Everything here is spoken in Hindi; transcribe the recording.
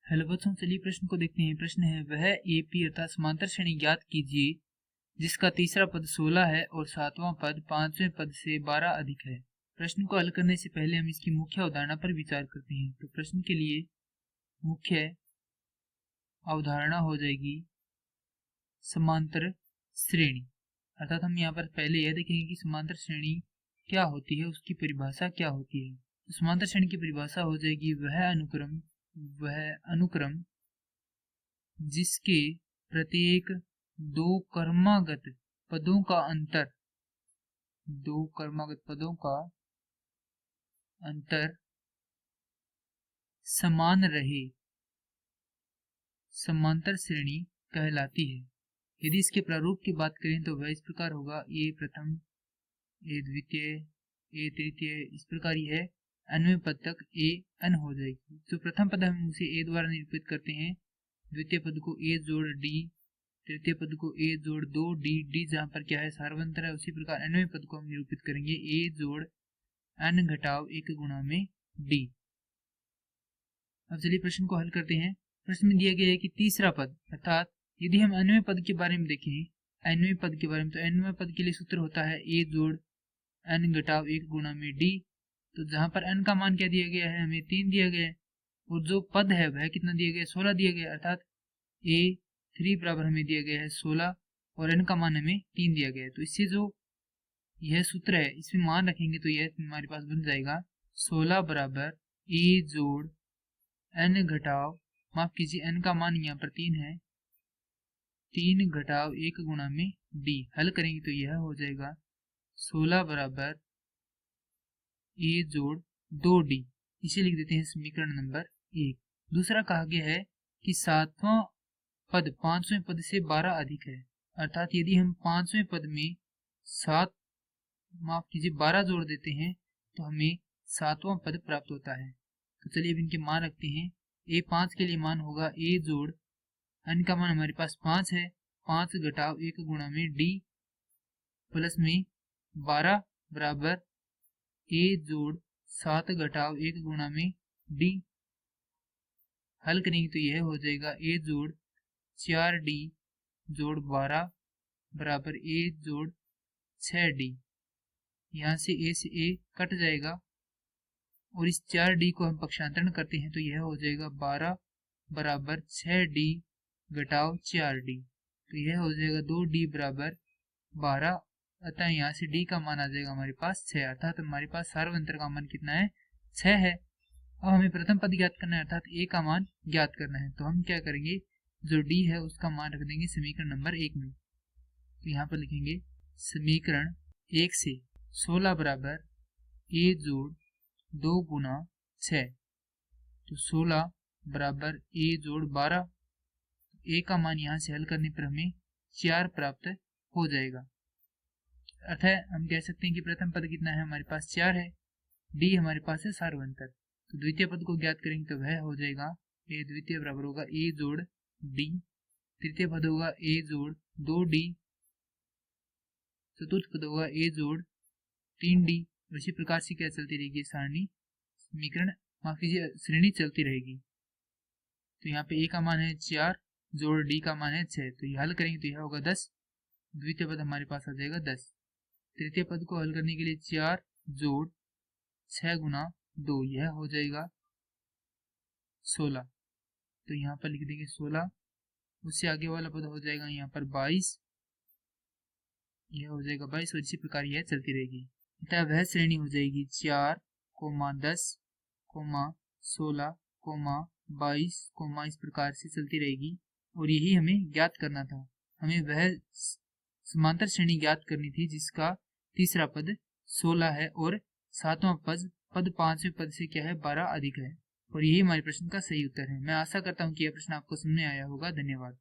हेलो बच्चों, चलिए प्रश्न को देखते हैं। प्रश्न है वह एपी अर्थात समांतर श्रेणी ज्ञात कीजिए जिसका तीसरा पद 16 है और सातवां पद पांचवें पद से 12 अधिक है। प्रश्न को हल करने से पहले हम इसकी मुख्य अवधारणा पर विचार करते हैं। तो प्रश्न के लिए मुख्य अवधारणा हो जाएगी समांतर श्रेणी। अर्थात हम यहाँ पर पहले यह देखेंगे कि समांतर श्रेणी क्या होती है, उसकी परिभाषा क्या होती है। तो समांतर श्रेणी की परिभाषा हो जाएगी वह अनुक्रम जिसके प्रत्येक दो क्रमागत पदों का अंतर समान रहे, समांतर श्रेणी कहलाती है। यदि इसके प्रारूप की बात करें तो वह इस प्रकार होगा, ए प्रथम, ए द्वितीय, ए तृतीय, इस प्रकार यह nवें पद तक ए n हो जाएगी। तो प्रथम पद हम उसे ए द्वारा निरूपित करते हैं, द्वितीय पद को ए जोड़ डी, तृतीय पद को ए जोड़ दो डी, डी जहाँ पर क्या है सार्वंतर है। उसी प्रकार nवें पद को हम निरूपित करेंगे ए जोड़ n घटाव 1 गुणा में डी। अब चलिए प्रश्न को हल करते हैं। प्रश्न में दिया गया है कि तीसरा पद, अर्थात यदि हम nवें पद के बारे में देखें, nवें पद के बारे में, तो nवें पद के लिए सूत्र होता है ए जोड़ n घटाव 1 गुणा में डी। तो जहां पर n का मान क्या दिया गया है, हमें 3 दिया गया है, और जो पद है वह कितना दिया गया है, 16 दिया गया है। अर्थात a3 बराबर हमें दिया गया है 16 और n का मान हमें 3 दिया गया है। तो इससे जो यह सूत्र है इसमें मान रखेंगे तो यह हमारे पास बन जाएगा 16 बराबर a जोड़ n घटाव, माफ कीजिए n का मान यहाँ पर 3 है, 3 घटाव 1 गुणा में d। हल करेंगे तो यह हो जाएगा 16 बराबर a जोड़ 2d। इसे लिख देते हैं समीकरण नंबर 1। दूसरा कहा गया है कि सातवां पद पांचवें पद से 12 अधिक है। अर्थात यदि हम पांचवें पद में 12 जोड़ देते हैं तो हमें सातवां पद प्राप्त होता है। तो चलिए अब इनके मान रखते हैं। a5 के लिए मान होगा a जोड़ n का मान हमारे पास 5 है, 5 घटाव 1 गुणा में d प्लस में 12 बराबर a जोड़ 7 घटाव 1 गुणा में d। हल करेंगे तो यह हो जाएगा a जोड़ 4d जोड़ 12 बराबर a जोड़ 6d। यहाँ से a से a कट जाएगा और इस 4d को हम पक्षांतरण करते हैं तो यह हो जाएगा 12 बराबर 6d घटाव 4d। तो यह हो जाएगा 2d बराबर 12। अतः यहाँ से d का मान आ जाएगा हमारे पास 6। अर्थात हमारे पास सार्वंतर का मान कितना है, 6 है। अब हमें प्रथम पद ज्ञात करना है, अर्थात a का मान ज्ञात करना है। तो हम क्या करेंगे, जो d है उसका मान रख देंगे समीकरण नंबर 1 में। तो यहाँ पर लिखेंगे समीकरण 1 से 16 बराबर a जोड़ 2 गुना 6, तो 16 बराबर a जोड़ 12। a का मान यहाँ से हल करने पर हमें 4 प्राप्त हो जाएगा। अतः हम कह सकते हैं कि प्रथम पद कितना है, हमारे पास 4 है, d हमारे पास है सार्वंतर। तो द्वितीय पद को ज्ञात करेंगे तो वह हो जाएगा a द्वितीय बराबर होगा a जोड़ d, तृतीय पद होगा a जोड़ 2d, चतुर्थ पद होगा a जोड़ 3d। इसी प्रकार से क्या चलती रहेगी सारणी, समीकरण माफ कीजिए श्रेणी चलती रहेगी। तो यहाँ पे a का मान है 4 जोड़ d का मान है 6, तो ये हल करेंगे तो यह होगा 10। द्वितीय पद हमारे पास आ जाएगा 10। तृतीय पद को हल करने के लिए 4 जोड़ 6 गुना 2, यह हो जाएगा 16। तो यहाँ पर लिख देंगे 16। उससे आगे वाला पद हो जाएगा यहाँ पर 22, यह हो जाएगा 22 और इसी प्रकार यह चलती रहेगी। अतः वह श्रेणी हो जाएगी 4, 10, 16, 22, इस प्रकार से चलती रहेगी। और यही हमें ज्ञात करना था, हमें वह समांतर श्रेणी ज्ञात करनी थी जिसका तीसरा पद 16 है और सातवां पद पांचवें पद से क्या है 12 अधिक है। और यही हमारे प्रश्न का सही उत्तर है। मैं आशा करता हूँ कि यह प्रश्न आपको समझ में आया होगा। धन्यवाद।